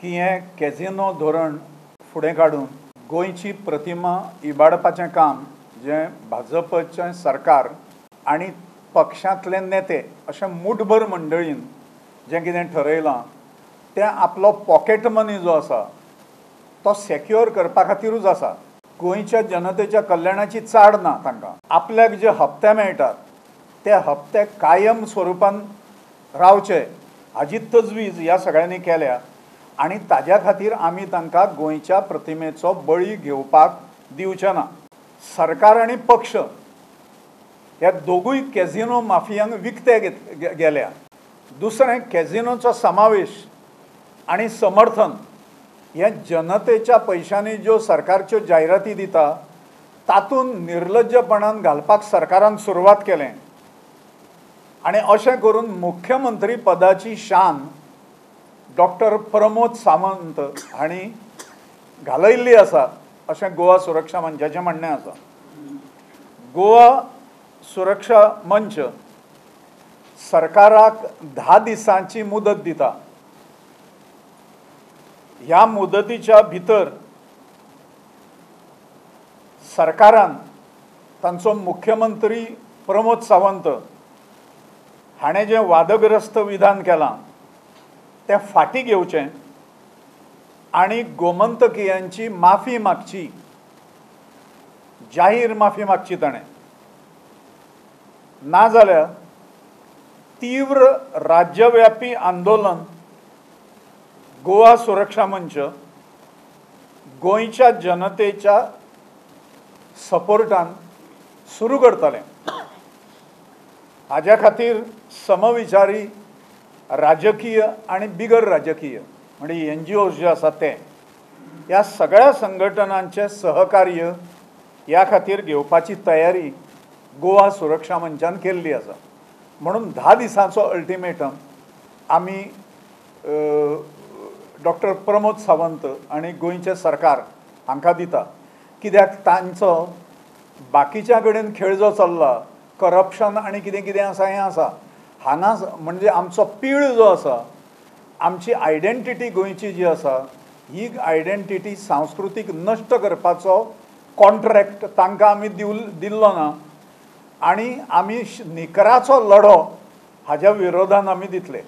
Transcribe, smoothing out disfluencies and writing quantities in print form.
की हे कॅझिनो धोरण फुडें काडून गोंयची प्रतिमा इबाडपाचें काम जे भाजपचें सरकार आनी पक्षांतले नेते अशें मुठभर मंडळीन जें कितें ठरयलां तें आपलो पॉकेट मनी जो आसा तो सेक्युअर करपा खातीरूच आसा। गोंयच्या जनतेच्या कल्याणाची चाड ना तांकां। आपल्याक जे हप्ते मेळटात ते हप्ते कायम स्वरुपान रावचे हाजी तजवीज ह्या सगळ्यांनी केल्या आनी ताज्या खातीर आमी तांकां गोंयच्या प्रतिमेचो बळी घेवपाक दिवचे ना। सरकार आनी पक्ष ह्या दोगूय कॅझिनो माफियांक विकते गेल्या। दुसरें कॅझिनोचो समावेश आनी समर्थन हे जनतेच्या पयशांनी ज्यो सरकारच्यो जायराती दिता तातूंत निर्लज्जपणान घालपाक सरकारान सुरवात केलें आनी अशें करून मुख्यमंत्री पदाची शान डॉक्टर प्रमोद सावंत हांणी घालयल्ली आसा अशें गोवा सुरक्षा मंचाचें म्हणणें आसा। गोवा सुरक्षा मंच सरकाराक 10 दिसांची मुदत दिता। ह्या मुदतीच्या भितर सरकारान तांचो मुख्यमंत्री प्रमोद सावंत हाणें जें वादग्रस्त विधान केलां तें फाटीं घेवचें आनी गोमंतकीयांची माफी मागची, जाहीर माफी मागची ताणें, नाजाल्यार तीव्र राज्यव्यापी आंदोलन गोवा सुरक्षा मंच गोंयच्या जनतेच्या सपोर्टान सुरू करतलें। हाज्या खातीर समविचारी राजकीय आनी बिगर राजकीय म्हणजे NGOs जे आसात ते ह्या सगळ्या संघटनांचें सहकार्य ह्या खातीर घेवपाची तयारी गोवा सुरक्षा मंचान केल्ली आसा। म्हणून 10 दिसांचो अल्टिमेटम आमी डॉक्टर प्रमोद सावंत आनी गोंयचें सरकार हांकां दिता, कित्याक तांचो बाकीच्या कडेन खेळ जो चल्ला करप्शन आनी कितें कितें आसा हें आसा हांगा म्हणजे आमचो पीळ जो आसा आमची आयडेंटिटी गोंयची जी आसा ही आयडेंटिटी सांस्कृतीक नश्ट करपाचो कॉन्ट्रॅक्ट तांकां आमी दिल्लो ना आनी आमी निकराचो लढो हाज्या विरोधान आमी दितले।